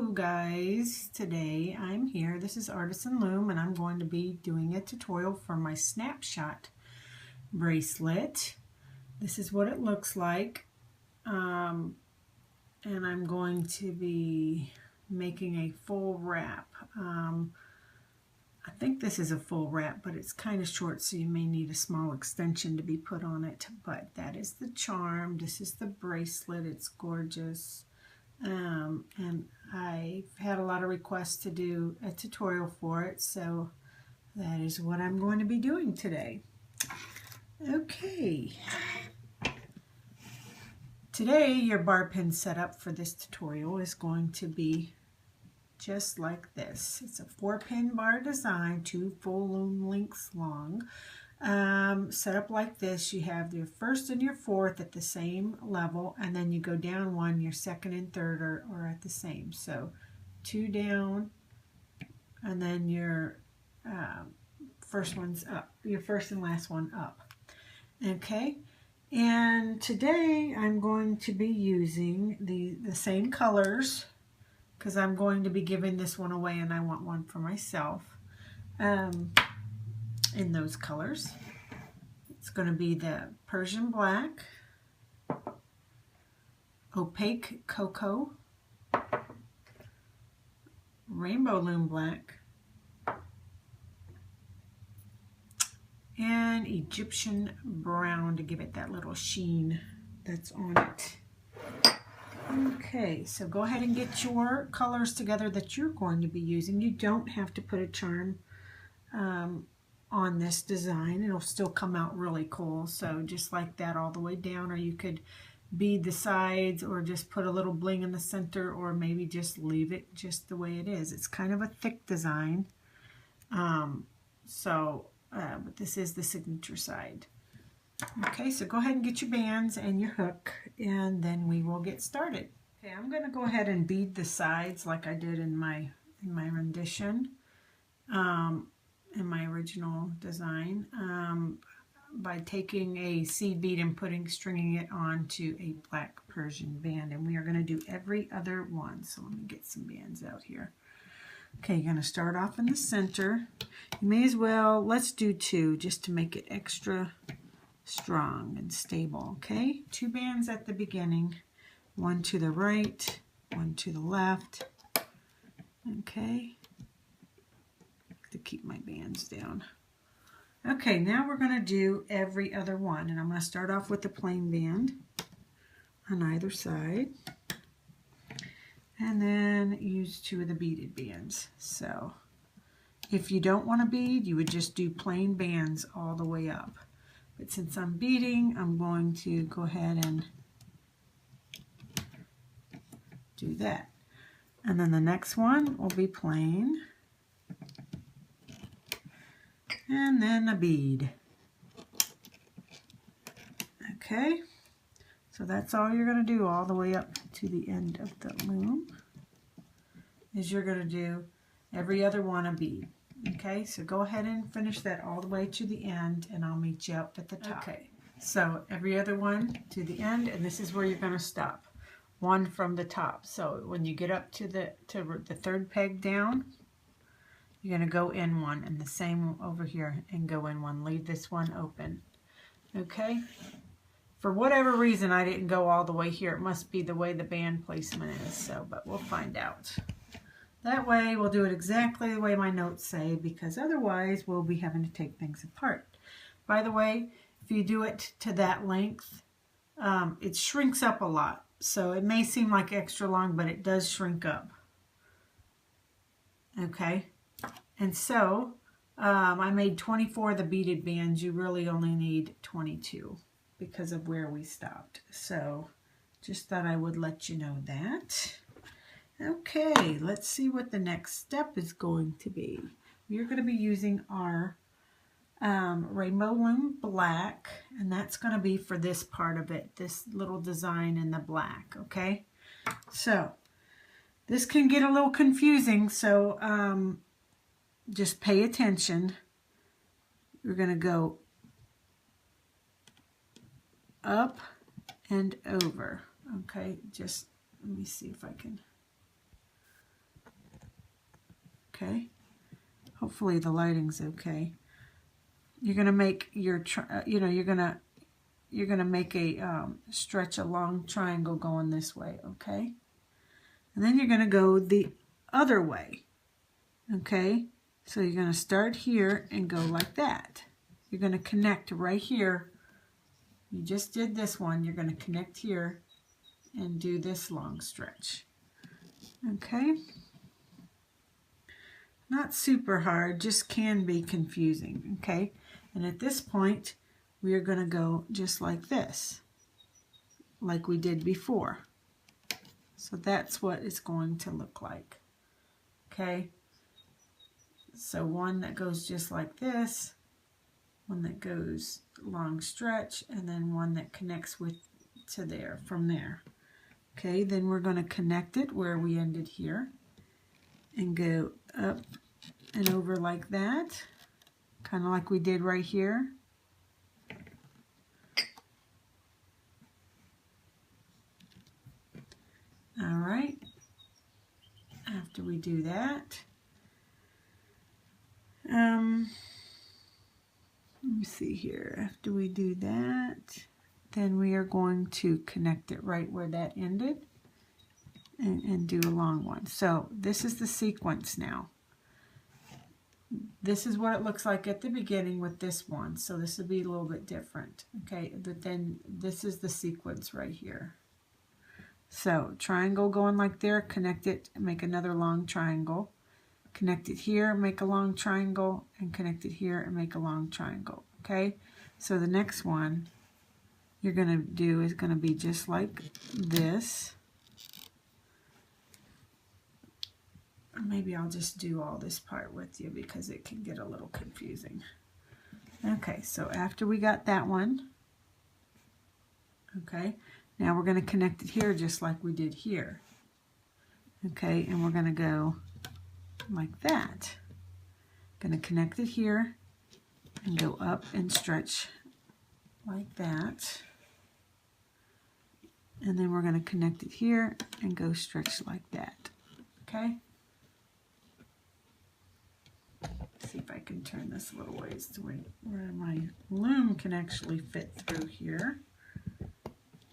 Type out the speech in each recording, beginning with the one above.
Hello guys, today I'm here. This is Artisan Loom and I'm going to be doing a tutorial for my Snapshot bracelet. This is what it looks like, and I'm going to be making a full wrap. I think this is a full wrap, but it's kind of short, so you may need a small extension to be put on it. But that is the charm. This is the bracelet. It's gorgeous. And I've had a lot of requests to do a tutorial for it, so that is what I'm going to be doing today. Okay. Today, your bar pin setup for this tutorial is going to be just like this. It's a 4-pin bar design, 2 full loom lengths long. Set up like this. You have your first and your fourth at the same level, and then you go down one. Your second and third are at the same. So 2 down, and then your first one's up. Your first and last one up. Okay. And today I'm going to be using the same colors, because I'm going to be giving this one away and I want one for myself in those colors. It's going to be the Persian black, opaque cocoa, rainbow loom black, and Egyptian brown to give it that little sheen that's on it. Okay, so go ahead and get your colors together that you're going to be using. You don't have to put a charm on this design. It'll still come out really cool. So just like that all the way down, or you could bead the sides or just put a little bling in the center, or maybe just leave it just the way it is. It's kind of a thick design. But this is the signature side. Okay, so go ahead and get your bands and your hook, and then we will get started. Okay, I'm going to go ahead and bead the sides like I did in my rendition, in my original design, by taking a seed bead and stringing it onto a black Persian band. And we are going to do every other one. So let me get some bands out here. Okay, you're going to start off in the center. You may as well, let's do 2 just to make it extra strong and stable. Okay, 2 bands at the beginning, 1 to the right, 1 to the left. Okay, to keep my bands down. Okay, now we're going to do every other one, and I'm going to start off with the plain band on either side, and then use 2 of the beaded bands. So if you don't want to bead, you would just do plain bands all the way up. But since I'm beading, I'm going to go ahead and do that. And then the next one will be plain, and then a bead. Okay, so that's all you're going to do all the way up to the end of the loom, is you're going to do every other one a bead. Okay, so go ahead and finish that all the way to the end, and I'll meet you up at the top. Okay, so every other one to the end, and this is where you're going to stop. 1 from the top. So when you get up to the 3rd peg down, you're going to go in 1, and the same over here, and go in 1. Leave this one open. Okay? For whatever reason, I didn't go all the way here. It must be the way the band placement is, so, but we'll find out. That way, we'll do it exactly the way my notes say, because otherwise, we'll be having to take things apart. By the way, if you do it to that length, it shrinks up a lot. So it may seem like extra long, but it does shrink up. Okay? And so, I made 24 of the beaded bands. You really only need 22 because of where we stopped. So, just thought I would let you know that. Okay, let's see what the next step is going to be. We're going to be using our rainbow loom black, and that's going to be for this part of it, this little design in the black. Okay, so this can get a little confusing, so just pay attention. We're going to go up and over. Okay, just let me see if I can. Okay, hopefully the lighting's okay. You're gonna make your, you're gonna make a stretch a long triangle going this way, okay? And then you're gonna go the other way, okay? So you're gonna start here and go like that. You're gonna connect right here. You just did this one. You're gonna connect here and do this long stretch, okay? Not super hard, just can be confusing, okay? And at this point, we are going to go just like this, like we did before. So that's what it's going to look like, okay? So one that goes just like this, one that goes long stretch, and then one that connects to there, from there. Okay, then we're going to connect it where we ended here and go up and over like that, kind of like we did right here. All right, after we do that, let me see here, after we do that, then we are going to connect it right where that ended and do a long one. So this is the sequence now. This is what it looks like at the beginning with this one, so this will be a little bit different, okay? But then this is the sequence right here. So triangle going like there, connect it, make another long triangle, connect it here, make a long triangle, and connect it here and make a long triangle, okay? So the next one you're going to do is going to be just like this. Or maybe I'll just do all this part with you because it can get a little confusing. Okay, so after we got that one, okay, now we're going to connect it here just like we did here. Okay, and we're going to go like that. Going to connect it here and go up and stretch like that. And then we're going to connect it here and go stretch like that. Okay? Let's see if I can turn this a little ways to where my loom can actually fit through here.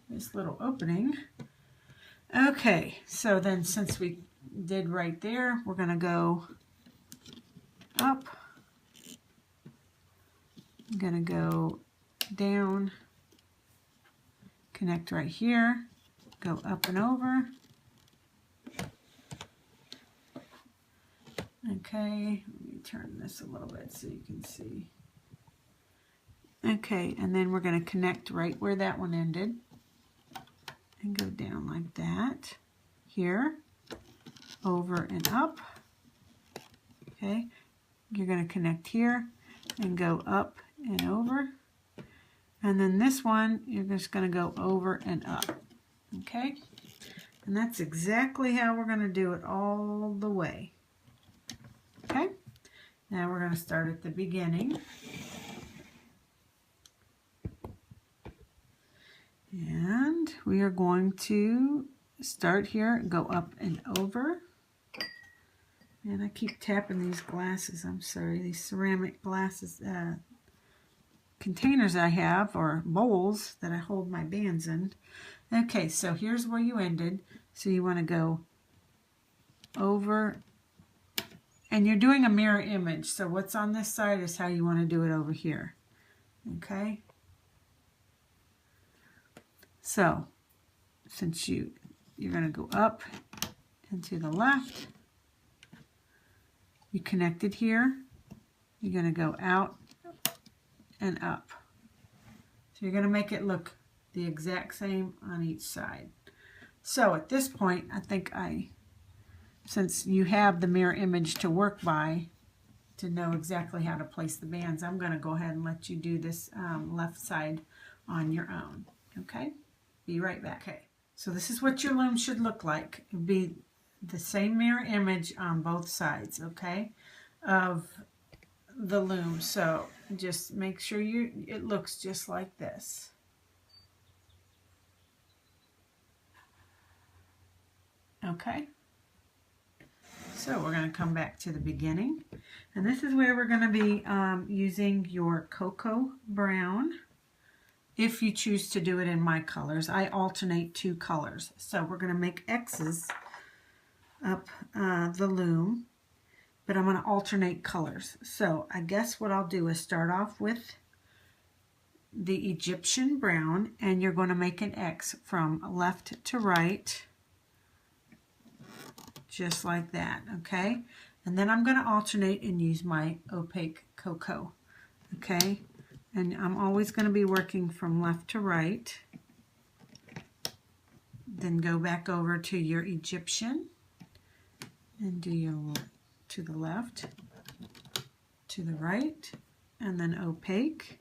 This little opening. Okay, so then since we did right there, we're going to go up. I'm going to go down, connect right here, go up and over. Okay, let me turn this a little bit so you can see. Okay, and then we're going to connect right where that one ended and go down like that. Here, over and up. Okay, you're going to connect here and go up and over. And then this one, you're just going to go over and up. Okay, and that's exactly how we're going to do it all the way. Okay, now we're going to start at the beginning. And we are going to start here, go up and over. And I keep tapping these glasses, I'm sorry, these ceramic glasses, containers I have, or bowls that I hold my bands in. Okay, so here's where you ended. So you want to go over, and you're doing a mirror image. So what's on this side is how you want to do it over here. Okay? So, since you're going to go up and to the left, you connect it here, you're going to go out and up. So you're going to make it look the exact same on each side. So at this point, I think since you have the mirror image to work by, to know exactly how to place the bands, I'm going to go ahead and let you do this left side on your own. Okay? Be right back. Okay, so this is what your loom should look like. It would be the same mirror image on both sides, okay, of the loom. So just make sure it looks just like this. Okay, So we're going to come back to the beginning, and this is where we're going to be using your cocoa brown. If you choose to do it in my colors, I alternate 2 colors. So we're going to make X's up the loom, but I'm going to alternate colors. So I guess what I'll do is start off with the Egyptian brown, and you're going to make an X from left to right, just like that, okay? And then I'm going to alternate and use my opaque cocoa, okay? And I'm always going to be working from left to right. Then go back over to your Egyptian and do your to the left, to the right, and then opaque.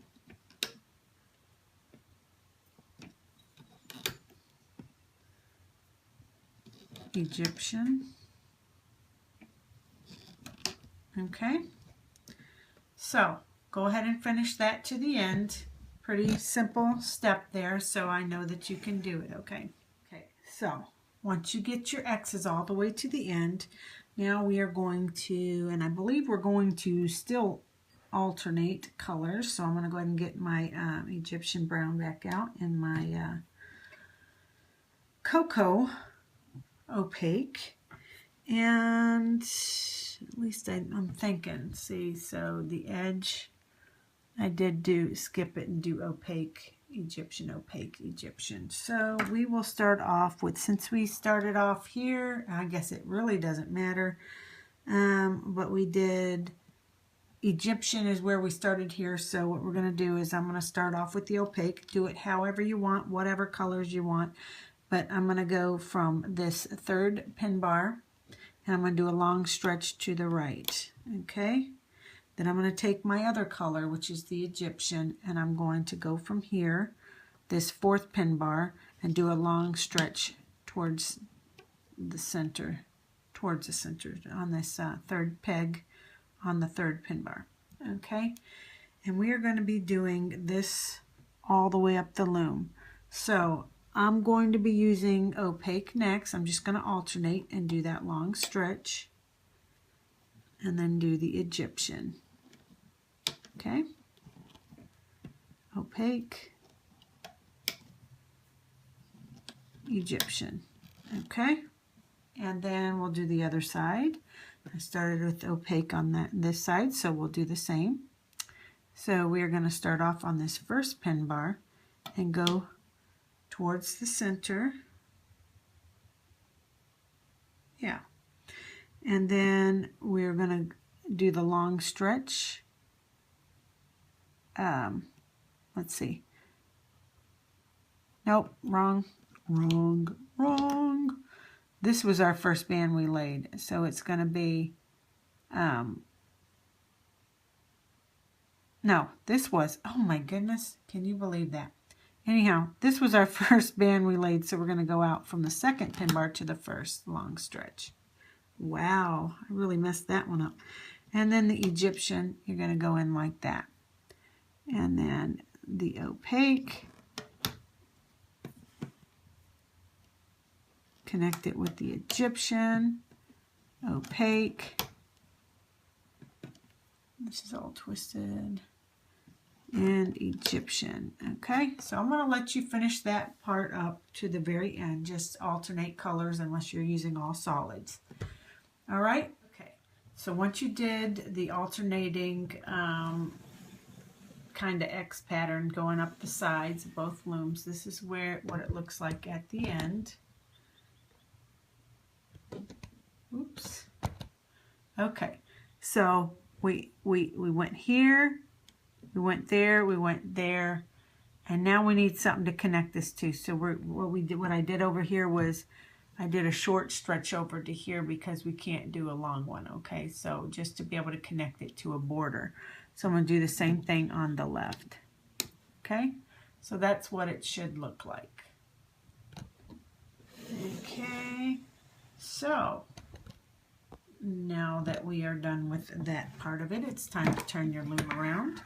Egyptian. Okay, so go ahead and finish that to the end. Pretty simple step there, so I know that you can do it, okay? Okay, so once you get your X's all the way to the end, now we are going to, and I believe we're going to still alternate colors, so I'm going to go ahead and get my Egyptian brown back out and my cocoa opaque, and at least I'm thinking, see, so the edge I did skip it and do opaque Egyptian, opaque Egyptian. So we will start off with, since we started off here, I guess it really doesn't matter, but we did Egyptian is where we started here. So what we're going to do is I'm going to start off with the opaque, do it however you want, whatever colors you want, but I'm going to go from this 3rd pin bar, and I'm going to do a long stretch to the right, okay? Then I'm going to take my other color, which is the Egyptian, and I'm going to go from here, this 4th pin bar, and do a long stretch towards the center, on this 3rd peg on the 3rd pin bar, okay? And we are going to be doing this all the way up the loom. So I'm going to be using opaque next. I'm just going to alternate and do that long stretch and then do the Egyptian. Okay? Opaque, Egyptian. Okay? And then we'll do the other side. I started with opaque on this side, so we'll do the same. So we are going to start off on this 1st pin bar and go towards the center. Yeah. And then we're going to do the long stretch. Let's see. Nope, wrong. This was our first band we laid, so it's going to be, no, this was, oh my goodness, can you believe that? Anyhow, this was our first band we laid, so we're going to go out from the 2nd pin bar to the 1st long stretch. Wow, I really messed that one up. And then the Egyptian, you're going to go in like that. And then the opaque, connect it with the Egyptian, opaque. This is all twisted. And Egyptian. Okay, so I'm going to let you finish that part up to the very end. Just alternate colors unless you're using all solids. All right? Okay, so once you did the alternating kind of X pattern going up the sides of both looms, this is what it looks like at the end. Oops. Okay, so we went here, we went there, we went there, and now we need something to connect this to. So what I did over here was I did a short stretch over to here because we can't do a long one, okay? So just to be able to connect it to a border. So I'm going to do the same thing on the left, okay? So that's what it should look like. Okay, so now that we are done with that part of it, it's time to turn your loom around.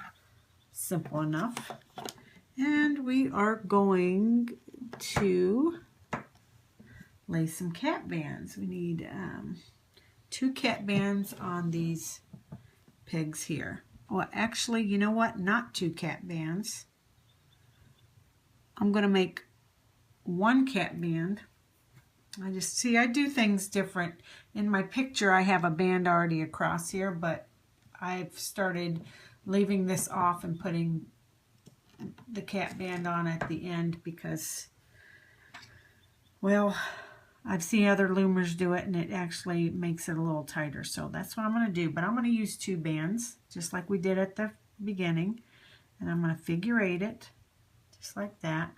Simple enough. And we are going to lay some cap bands. We need 2 cat bands on these pegs here. Well, actually, you know what? Not 2 cat bands. I'm going to make 1 cat band. I do things different. In my picture, I have a band already across here, but I've started leaving this off and putting the cat band on at the end because, well, I've seen other loomers do it and it actually makes it a little tighter. So that's what I'm going to do. But I'm going to use 2 bands, just like we did at the beginning. And I'm going to figure 8 it, just like that.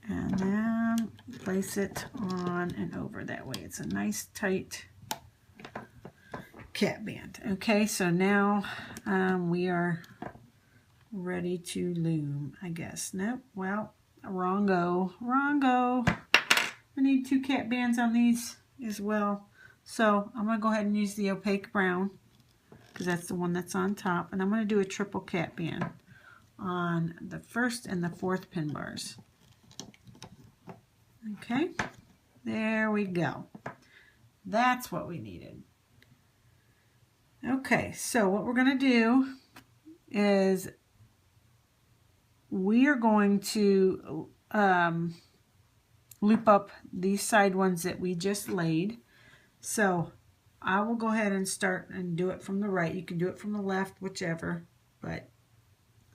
And then place it on and over that way. It's a nice tight cat band. Okay, so now we are ready to loom, I guess. Nope, well, wrong-o. I need 2 cat bands on these as well. So I'm going to go ahead and use the opaque brown because that's the one that's on top. And I'm going to do a triple cat band on the 1st and the 4th pin bars. Okay, there we go. That's what we needed. Okay, so what we're going to do is we are going to loop up these side ones that we just laid. So I will go ahead and start and do it from the right. You can do it from the left, whichever, but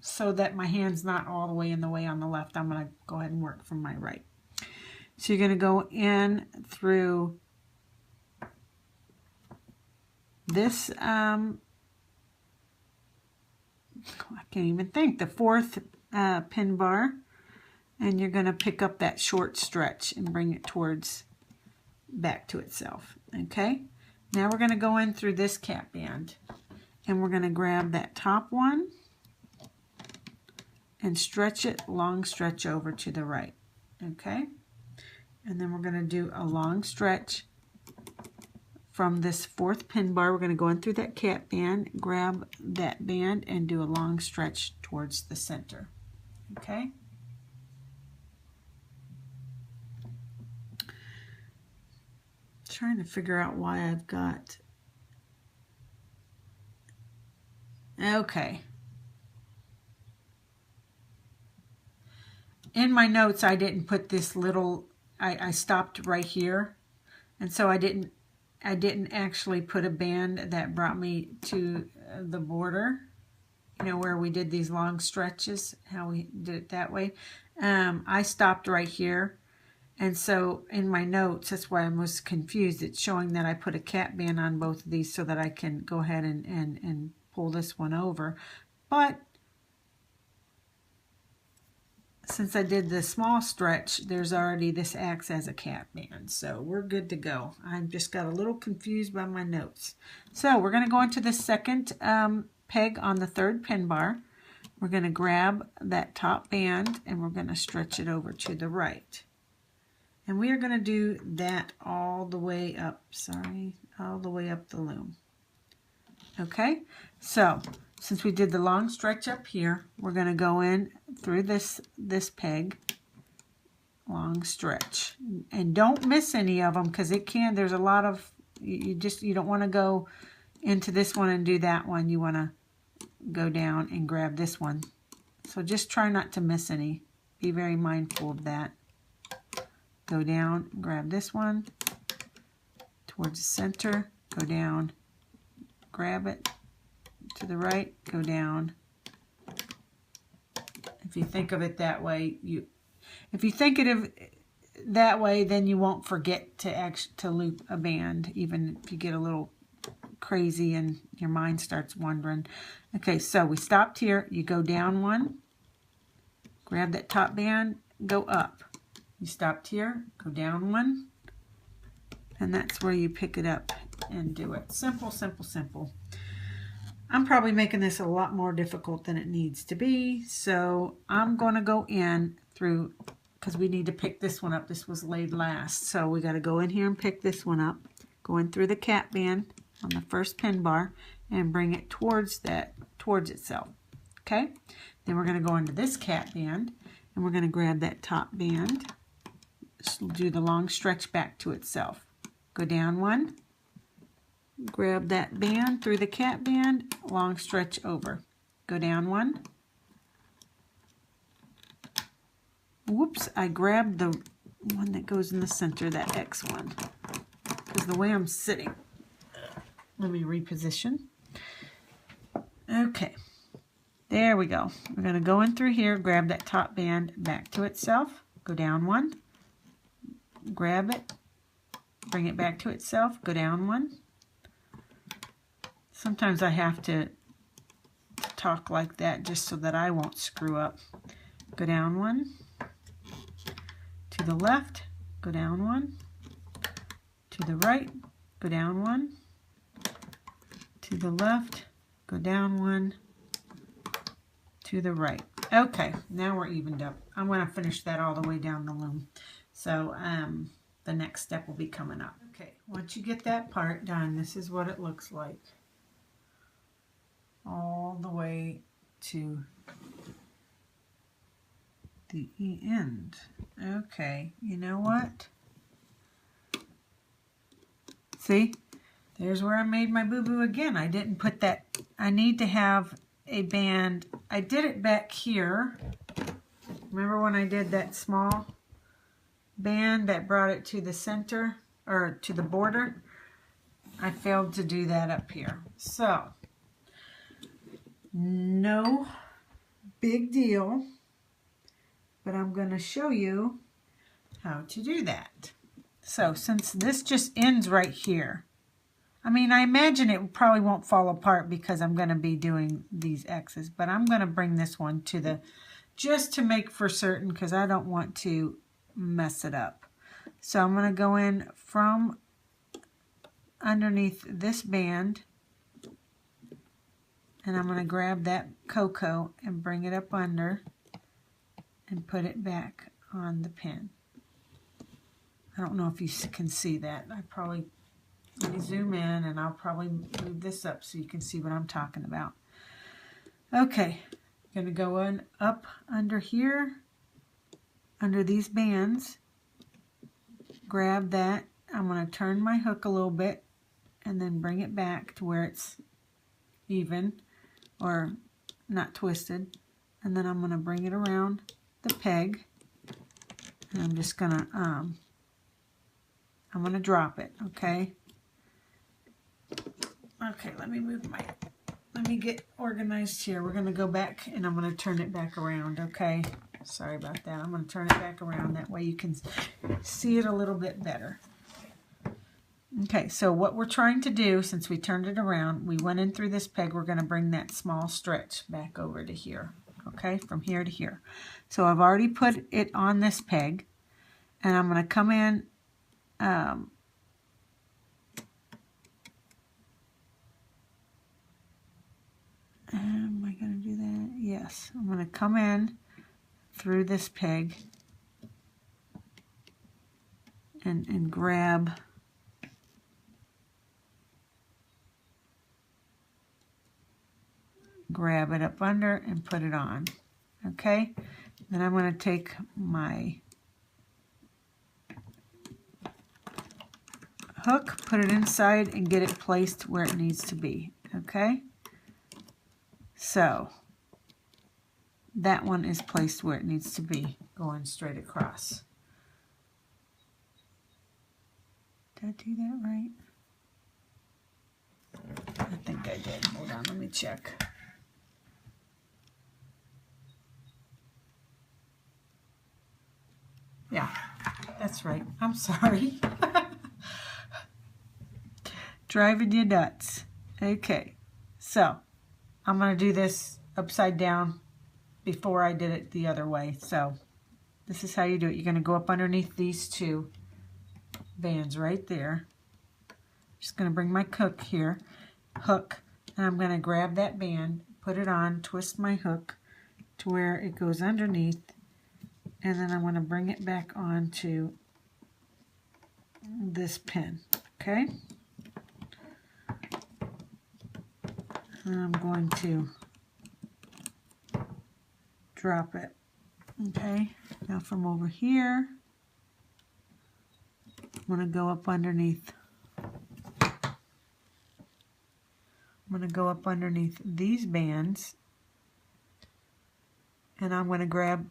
so that my hand's not all the way in the way on the left, I'm going to go ahead and work from my right. So you're going to go in through this, I can't even think, the 4th pin bar, and you're going to pick up that short stretch and bring it towards back to itself. Okay, now we're going to go in through this cat band and we're going to grab that top one and stretch it, long stretch over to the right. Okay, and then we're going to do a long stretch from this 4th pin bar. We're going to go in through that cat band, grab that band, and do a long stretch towards the center. Okay? Trying to figure out why I've got... Okay. In my notes, I didn't put this little... I stopped right here, and so I didn't actually put a band that brought me to the border, you know, where we did these long stretches, how we did it that way. I stopped right here, and so in my notes, that's why I was confused. It's showing that I put a cat band on both of these so that I can go ahead and pull this one over. But since I did the small stretch, there's already, this acts as a cat band. So we're good to go. I just got a little confused by my notes. So we're going to go into the 2nd peg on the 3rd pin bar. We're going to grab that top band and we're going to stretch it over to the right. And we are going to do that all the way up, all the way up the loom. Okay, so since we did the long stretch up here, we're going to go in through this peg, long stretch, and don't miss any of them because there's a lot of, you don't want to go into this one and do that one. You want to go down and grab this one. So just try not to miss any. Be very mindful of that. Go down, grab this one towards the center, go down, grab it to the right, go down. If you think of it that way, if you think of it that way, then you won't forget to loop a band, even if you get a little crazy and your mind starts wandering. Okay, so we stopped here. You go down one, grab that top band, go up. You stopped here, go down one, and that's where you pick it up and do it. Simple, simple, simple. I'm probably making this a lot more difficult than it needs to be, so I'm going to go in through, because we need to pick this one up. This was laid last, so we got to go in here and pick this one up. Go in through the cat band on the 1st pin bar and bring it towards itself. Okay, then we're going to go into this cat band and we're going to grab that top band, do the long stretch back to itself. Go down one, grab that band through the cap band, long stretch over. Go down one. Whoops, I grabbed the one that goes in the center, that X one, because the way I'm sitting. Let me reposition. Okay, there we go. We're going to go in through here, grab that top band back to itself, go down one, grab it, bring it back to itself, go down one. Sometimes I have to talk like that just so that I won't screw up. Go down one, to the left, go down one, to the right, go down one, to the left, go down one, to the right. Okay, now we're evened up. I'm going to finish that all the way down the loom. So the next step will be coming up. Okay, once you get that part done, this is what it looks like. All the way to the end. Okay, you know what? See? There's where I made my boo-boo again. I didn't put that. I need to have a band. I did it back here. Remember when I did that small band that brought it to the center, or to the border? I failed to do that up here. So, no big deal, but I'm going to show you how to do that. So, since this just ends right here, I mean, I imagine it probably won't fall apart because I'm going to be doing these X's, but I'm going to bring this one to the, just to make for certain, because I don't want to mess it up. So I'm going to go in from underneath this band, and I'm going to grab that cocoa and bring it up under and put it back on the pin. I don't know if you can see that. Let me zoom in, and I'll probably move this up so you can see what I'm talking about. Okay, I'm going to go in up under here, under these bands, grab that. I'm going to turn my hook a little bit and then bring it back to where it's even or not twisted. And then I'm going to bring it around the peg, and I'm just going to, I'm going to drop it, okay? Okay, let me get organized here. We're going to go back, and I'm going to turn it back around, okay? Sorry about that. I'm going to turn it back around. That way you can see it a little bit better. Okay, so what we're trying to do, since we turned it around, we went in through this peg, we're going to bring that small stretch back over to here, okay, from here to here. So I've already put it on this peg, and I'm going to come in, am I going to do that? Yes, I'm going to come in through this peg and grab it up under and put it on. Okay, then I'm going to take my hook, put it inside, and get it placed where it needs to be. Okay, so that one is placed where it needs to be, going straight across. Did I do that right? I think I did. Hold on, let me check. Yeah, that's right. I'm sorry. Driving you nuts. Okay, so I'm going to do this upside down before I did it the other way. So this is how you do it. You're going to go up underneath these two bands right there. Just going to bring my hook here, and I'm going to grab that band, put it on, twist my hook to where it goes underneath, and then I'm going to bring it back onto this pin, okay? And I'm going to drop it, okay? Now from over here, I'm going to go up underneath I'm going to go up underneath these bands, and I'm going to grab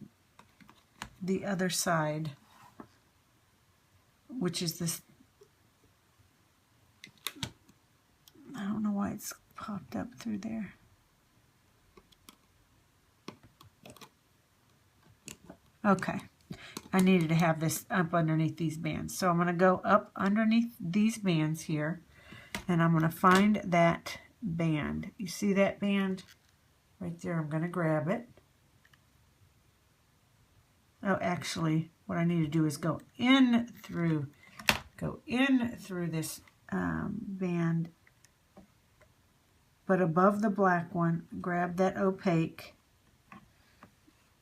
the other side, which is this. I don't know why it's popped up through there. Okay, I needed to have this up underneath these bands. So I'm going to go up underneath these bands here, and I'm going to find that band. You see that band right there? I'm going to grab it. Oh, actually, what I need to do is go in through this band, but above the black one, grab that opaque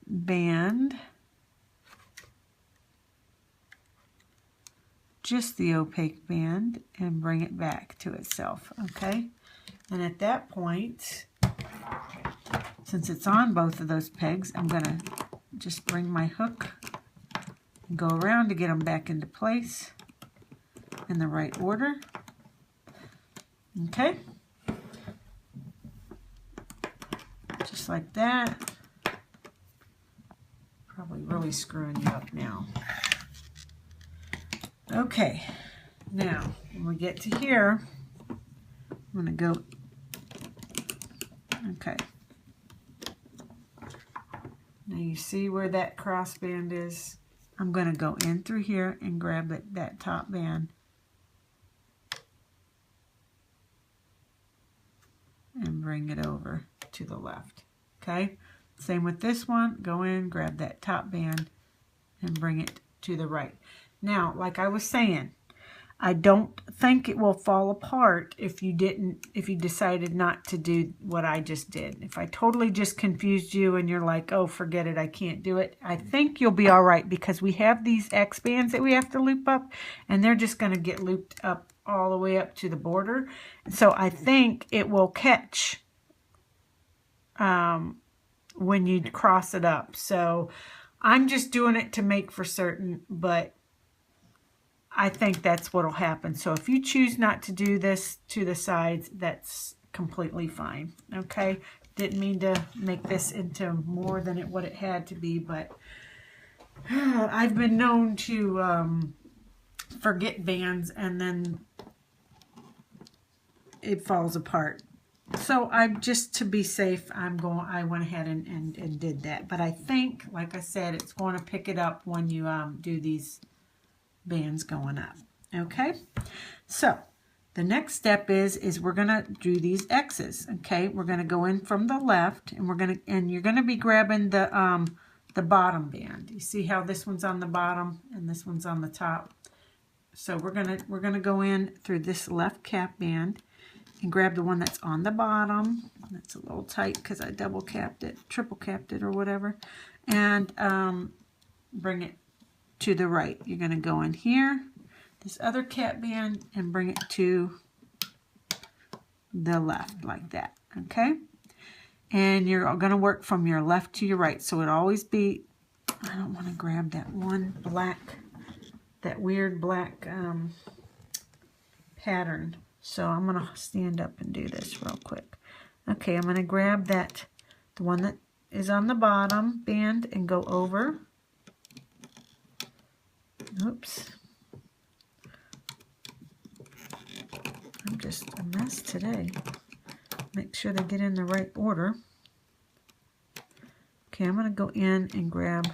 band, just the opaque band, and bring it back to itself, okay? And at that point, since it's on both of those pegs, I'm going to just bring my hook and go around to get them back into place in the right order. Okay? Just like that. Probably really screwing you up now. Okay, now when we get to here, I'm going to go, okay. Now you see where that cross band is? I'm going to go in through here and grab that top band and bring it over to the left. Okay? Same with this one. Go in, grab that top band, and bring it to the right. Now, like I was saying, I don't think it will fall apart if you decided not to do what I just did. If I totally just confused you and you're like, oh, forget it, I can't do it, I think you'll be all right, because we have these X bands that we have to loop up, and they're just going to get looped up all the way up to the border. So I think it will catch when you cross it up. So I'm just doing it to make for certain, but I think that's what will happen. So if you choose not to do this to the sides, that's completely fine. Okay? Didn't mean to make this into more than what it had to be, but I've been known to forget bands and then it falls apart. So just to be safe, I went ahead and did that. But I think, like I said, it's going to pick it up when you do these bands going up. Okay, so the next step is we're gonna do these X's. Okay, we're gonna go in from the left, and you're gonna be grabbing the bottom band. You see how this one's on the bottom and this one's on the top. So we're gonna go in through this left cap band and grab the one that's on the bottom. That's a little tight because I double capped it, triple capped it, or whatever, and bring it to the right. You're going to go in here, this other cap band, and bring it to the left like that. Okay, and you're going to work from your left to your right, so it always be, I don't want to grab that one black, that weird black pattern, so I'm going to stand up and do this real quick. Okay, I'm going to grab the one that is on the bottom band and go over. Oops. I'm just a mess today. Make sure they get in the right order. Okay, I'm going to go in and grab.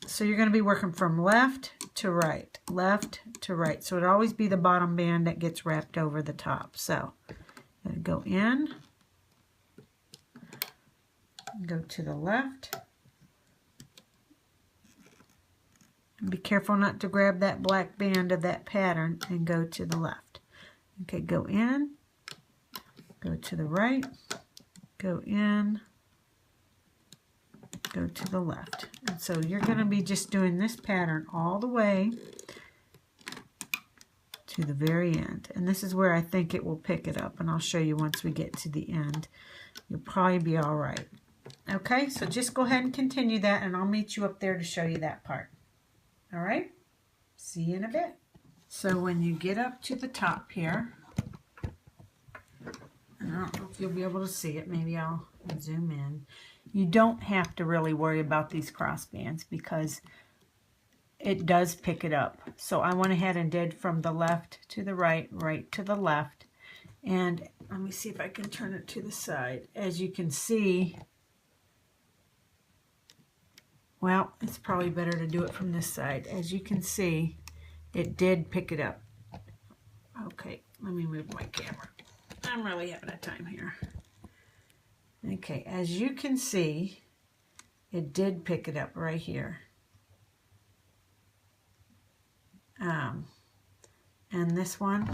So you're going to be working from left to right, left to right. So it'll always be the bottom band that gets wrapped over the top. So I'm going to go in, go to the left. Be careful not to grab that black band of that pattern, and go to the left. Okay, go in, go to the right, go in, go to the left. And so you're going to be just doing this pattern all the way to the very end. And this is where I think it will pick it up, and I'll show you once we get to the end. You'll probably be all right. Okay, so just go ahead and continue that, and I'll meet you up there to show you that part. All right, see you in a bit. So when you get up to the top here, I don't know if you'll be able to see it. Maybe I'll zoom in. You don't have to really worry about these crossbands because it does pick it up. So I went ahead and did from the left to the right, right to the left. And let me see if I can turn it to the side. As you can see, well, it's probably better to do it from this side. As you can see, it did pick it up. Okay, let me move my camera. I'm really having a time here. Okay, as you can see, it did pick it up right here. And this one,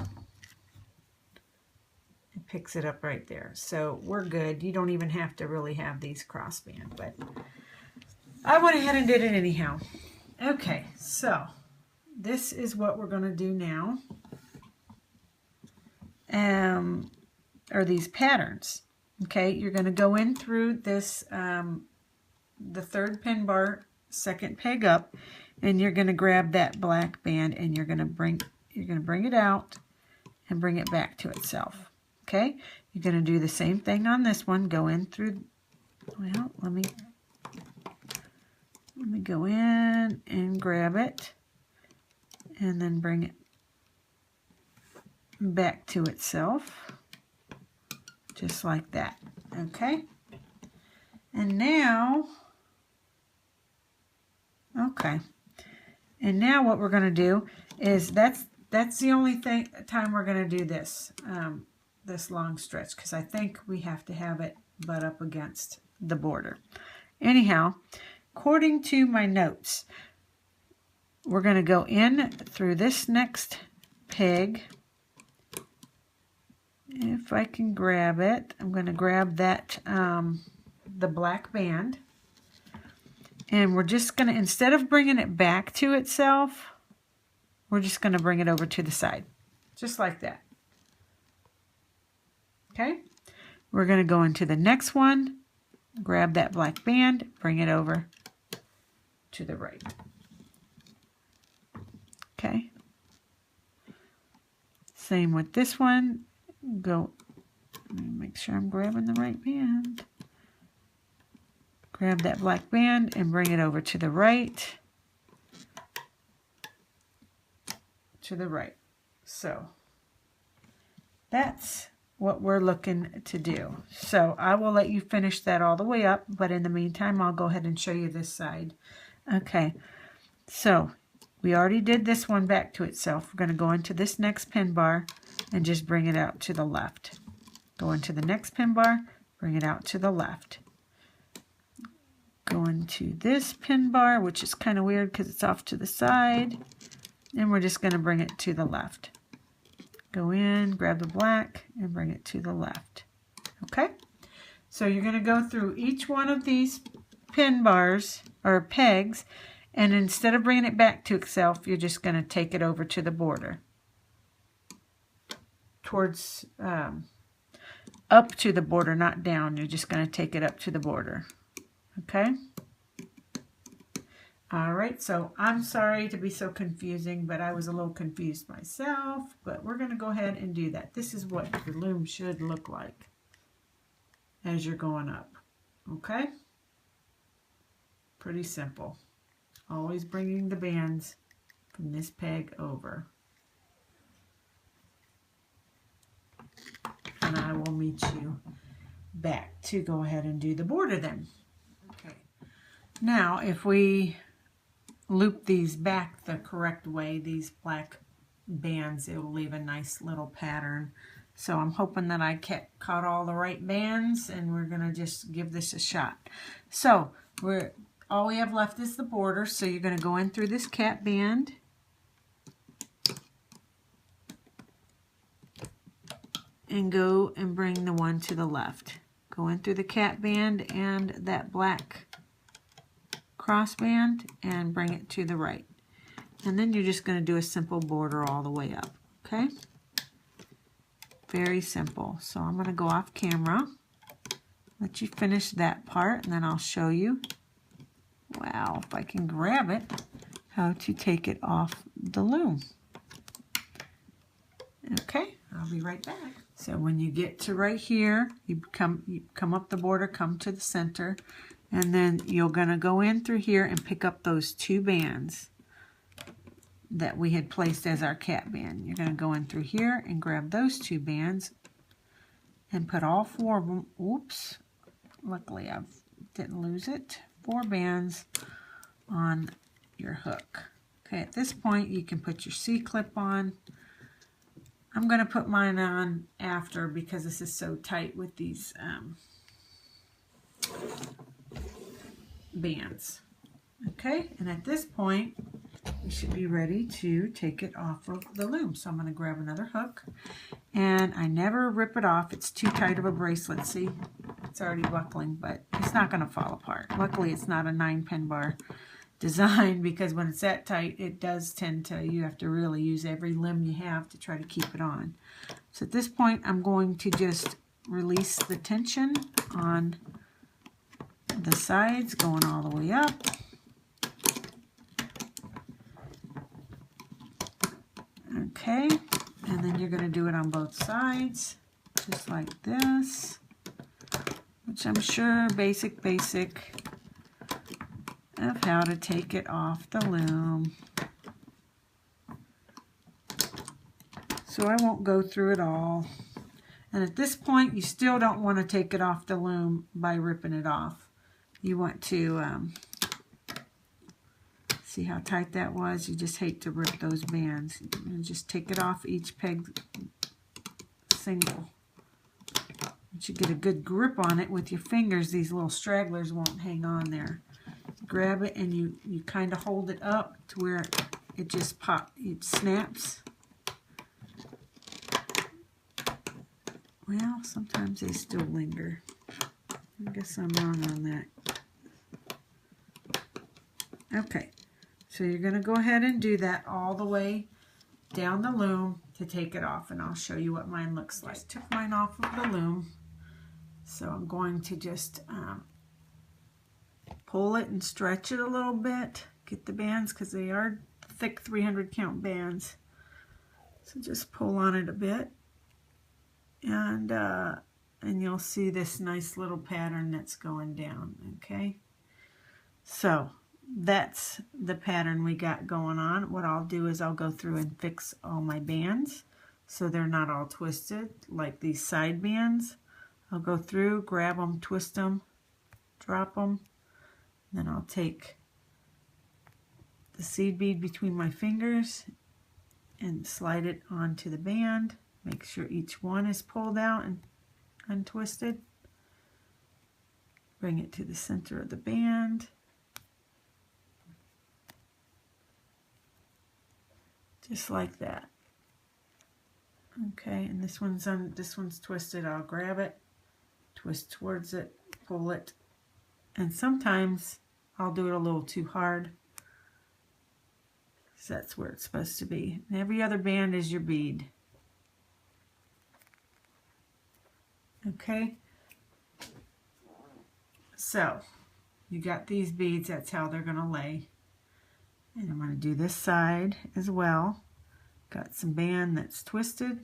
it picks it up right there. So we're good. You don't even have to really have these crossband, but I went ahead and did it anyhow. Okay, so this is what we're going to do now. Are these patterns. Okay, you're going to go in through this, the third pin bar, second peg up, and you're going to grab that black band and you're going to bring it out and bring it back to itself. Okay, you're going to do the same thing on this one. Go in through, well, let me go in and grab it and then bring it back to itself, just like that. Okay, and now, okay, and now what we're going to do is that's the only time we're going to do this this long stretch, because I think we have to have it butt up against the border. Anyhow, according to my notes, we're going to go in through this next peg. If I can grab it, I'm going to grab that, the black band. And we're just going to, instead of bringing it back to itself, we're just going to bring it over to the side. Just like that. Okay? We're going to go into the next one, grab that black band, bring it over to the right. Okay? Same with this one. Go, make sure I'm grabbing the right band. Grab that black band and bring it over to the right. To the right. So that's what we're looking to do. So I will let you finish that all the way up, but in the meantime, I'll go ahead and show you this side. Okay, so we already did this one back to itself. We're going to go into this next pin bar and just bring it out to the left. Go into the next pin bar, bring it out to the left. Go into this pin bar, which is kind of weird because it's off to the side, and we're just going to bring it to the left. Go in, grab the black, and bring it to the left. Okay? So you're going to go through each one of these pin bars, or pegs, and instead of bringing it back to itself, you're just going to take it over to the border. Towards, up to the border, not down. You're just going to take it up to the border. Okay? All right, so I'm sorry to be so confusing, but I was a little confused myself, but we're going to go ahead and do that. This is what your loom should look like as you're going up. Okay? Pretty simple. Always bringing the bands from this peg over. And I will meet you back to go ahead and do the border then. Okay. Now, if we loop these back the correct way, these black bands, it will leave a nice little pattern. So I'm hoping that I caught all the right bands, and we're going to just give this a shot. So all we have left is the border, so you're going to go in through this cap band. And go and bring the one to the left. Go in through the cap band and that black cross band and bring it to the right. And then you're just going to do a simple border all the way up. Okay? Very simple. So I'm going to go off camera, let you finish that part, and then I'll show you, wow, if I can grab it, how to take it off the loom. Okay? I'll be right back. So when you get to right here, you come up the border, come to the center, and then you're going to go in through here and pick up those 2 bands that we had placed as our cap band. You're going to go in through here and grab those 2 bands and put all 4 of them. Oops, luckily I didn't lose it. 4 bands on your hook. Okay, at this point you can put your C-clip on. I'm going to put mine on after because this is so tight with these bands. Okay, and at this point we should be ready to take it off of the loom. So I'm going to grab another hook, and I never rip it off. It's too tight of a bracelet. See, it's already buckling, but it's not going to fall apart. Luckily it's not a 9-pin bar design, because when it's that tight it does tend to, you have to really use every limb you have to try to keep it on. So at this point I'm going to just release the tension on the sides going all the way up. Okay, and then you're going to do it on both sides just like this, which I'm sure basic of how to take it off the loom. So I won't go through it all. And at this point you still don't want to take it off the loom by ripping it off. You want to see how tight that was? You just hate to rip those bands. And just take it off each peg single. But you get a good grip on it with your fingers. These little stragglers won't hang on there. Grab it and you kind of hold it up to where it just it snaps. Well, sometimes they still linger. I guess I'm wrong on that. Okay, so you're going to go ahead and do that all the way down the loom to take it off, and I'll show you what mine looks like. Just took mine off of the loom, so I'm going to just pull it and stretch it a little bit, get the bands, because they are thick 300 count bands. So just pull on it a bit, and you'll see this nice little pattern that's going down. Okay, so that's the pattern we got going on. What I'll do is I'll go through and fix all my bands so they're not all twisted like these side bands. I'll go through, grab them, twist them, drop them. Then I'll take the seed bead between my fingers and slide it onto the band. Make sure each one is pulled out and untwisted. Bring it to the center of the band. Just like that. Okay, and this one's twisted. I'll grab it, twist towards it, pull it. And sometimes I'll do it a little too hard, because that's where it's supposed to be. And every other band is your bead. Okay, so you got these beads, that's how they're going to lay. And I'm going to do this side as well. Got some band that's twisted.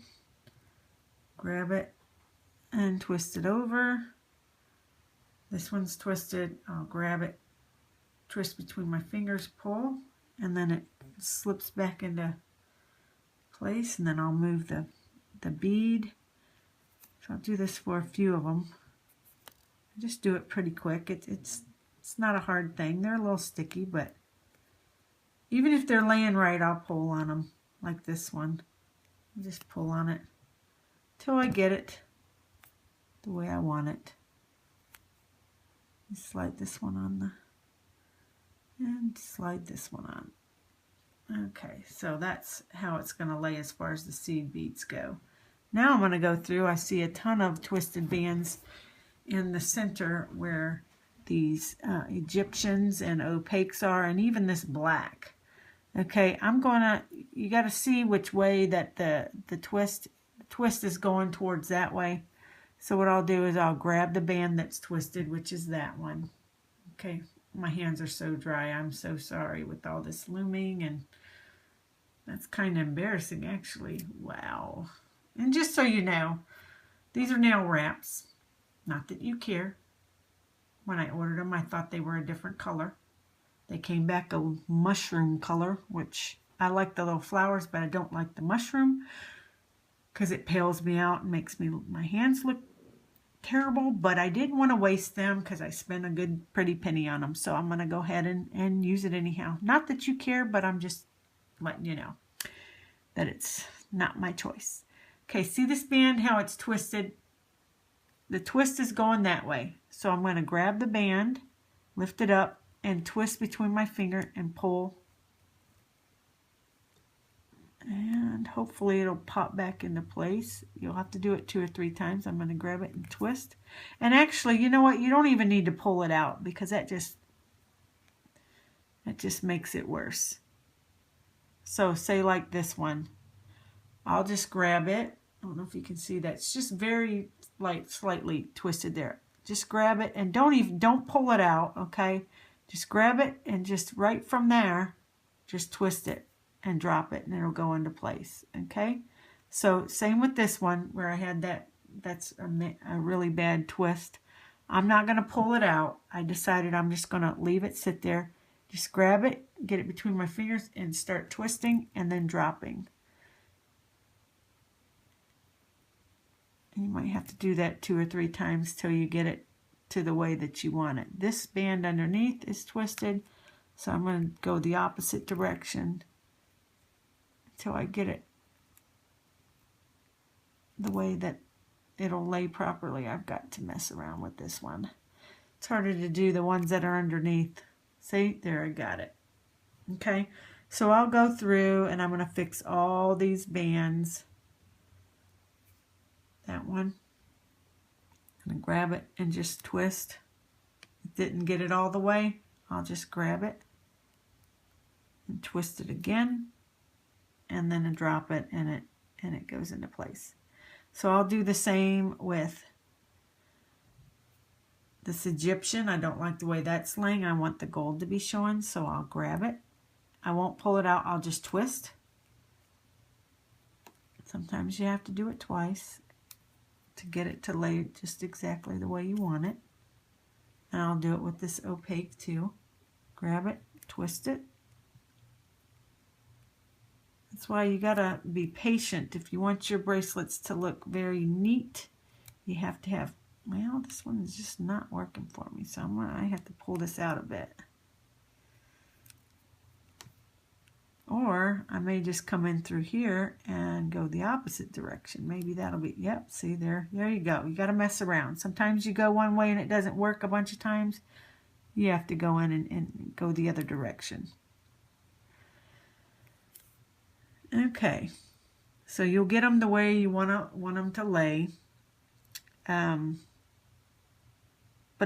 Grab it and twist it over. This one's twisted. I'll grab it, twist between my fingers, pull, and then it slips back into place, and then I'll move the bead. So I'll do this for a few of them. I just do it pretty quick. It's not a hard thing. They're a little sticky, but even if they're laying right, I'll pull on them like this one. Just pull on it till I get it the way I want it. Slide this one on and slide this one on. Okay, so that's how it's going to lay as far as the seed beads go. Now I'm going to go through. I see a ton of twisted bands in the center where these Egyptians and opaques are, and even this black. Okay, you got to see which way that the twist is going towards that way. So what I'll do is I'll grab the band that's twisted, which is that one. Okay, my hands are so dry. I'm so sorry with all this looming, and that's kind of embarrassing actually. Wow. And just so you know, these are nail wraps. Not that you care. When I ordered them, I thought they were a different color. They came back a mushroom color, which I like the little flowers, but I don't like the mushroom because it pales me out and makes my hands look terrible. But I didn't want to waste them because I spent a good pretty penny on them. So I'm going to go ahead and use it anyhow. Not that you care, but I'm just letting you know that it's not my choice. Okay, see this band, how it's twisted? The twist is going that way. So I'm going to grab the band, lift it up, and twist between my finger and pull. And hopefully it'll pop back into place. You'll have to do it 2 or 3 times. I'm going to grab it and twist. And actually, you know what? You don't even need to pull it out because that just makes it worse. So say like this one. I'll just grab it. I don't know if you can see that. It's just very slightly twisted there. Just grab it and don't pull it out, okay? Just grab it and just right from there, just twist it and drop it and it'll go into place, okay? So same with this one where I had that's a really bad twist. I'm not going to pull it out. I decided I'm just going to leave it sit there. Just grab it, get it between my fingers and start twisting and then dropping. You might have to do that 2 or 3 times till you get it to the way that you want it. This band underneath is twisted, so I'm going to go the opposite direction until I get it the way that it'll lay properly. I've got to mess around with this one. It's harder to do the ones that are underneath. See, there, I got it. Okay, so I'll go through and I'm going to fix all these bands. That one. I'm going to grab it and just twist. Didn't get it all the way. I'll just grab it and twist it again and then drop it and it goes into place. So I'll do the same with this Egyptian. I don't like the way that's laying. I want the gold to be showing, so I'll grab it. I won't pull it out. I'll just twist. Sometimes you have to do it twice to get it to lay just exactly the way you want it. And I'll do it with this opaque too. Grab it, twist it. That's why you gotta be patient. If you want your bracelets to look very neat, you have to have, well, this one is just not working for me, so I have to pull this out a bit. Or I may just come in through here and go the opposite direction. Maybe that'll be, yep, see there you go. You got to mess around. Sometimes you go one way and it doesn't work a bunch of times. You have to go in and go the other direction. Okay, so you'll get them the way you want them to lay. But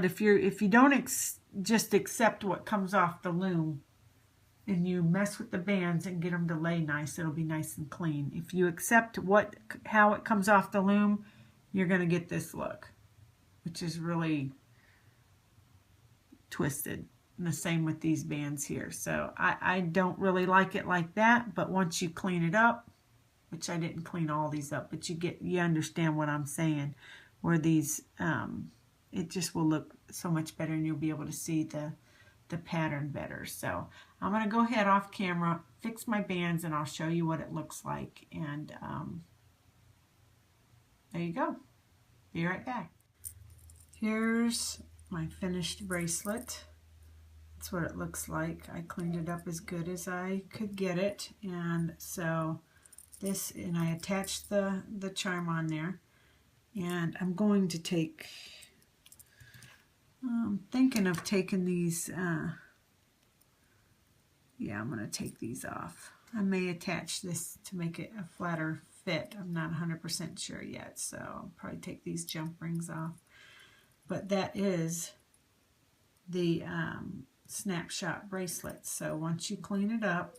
if you don't just accept what comes off the loom, and you mess with the bands and get them to lay nice, it'll be nice and clean. If you accept how it comes off the loom, you're going to get this look, which is really twisted. And the same with these bands here. So I don't really like it like that, but once you clean it up, which I didn't clean all these up, but you understand what I'm saying, where these, it just will look so much better and you'll be able to see the pattern better. So I'm going to go ahead off camera, fix my bands, and I'll show you what it looks like. And there you go. Be right back. Here's my finished bracelet. That's what it looks like. I cleaned it up as good as I could get it. And so this, and I attached the charm on there. And I'm going to take, I'm thinking of taking these, yeah, I'm going to take these off. I may attach this to make it a flatter fit. I'm not 100% sure yet, so I'll probably take these jump rings off. But that is the Snapshot bracelet. So once you clean it up,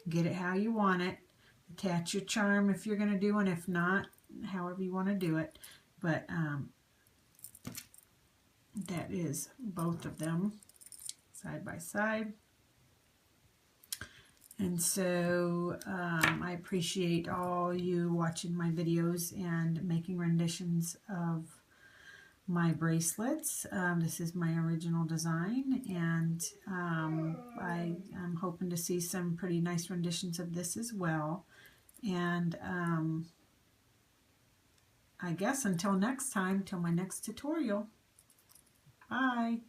get it how you want it, attach your charm if you're going to do one, if not, however you want to do it. But that is both of them side by side. And so I appreciate all you watching my videos and making renditions of my bracelets. This is my original design, and I'm hoping to see some pretty nice renditions of this as well. And I guess until next time, till my next tutorial, bye.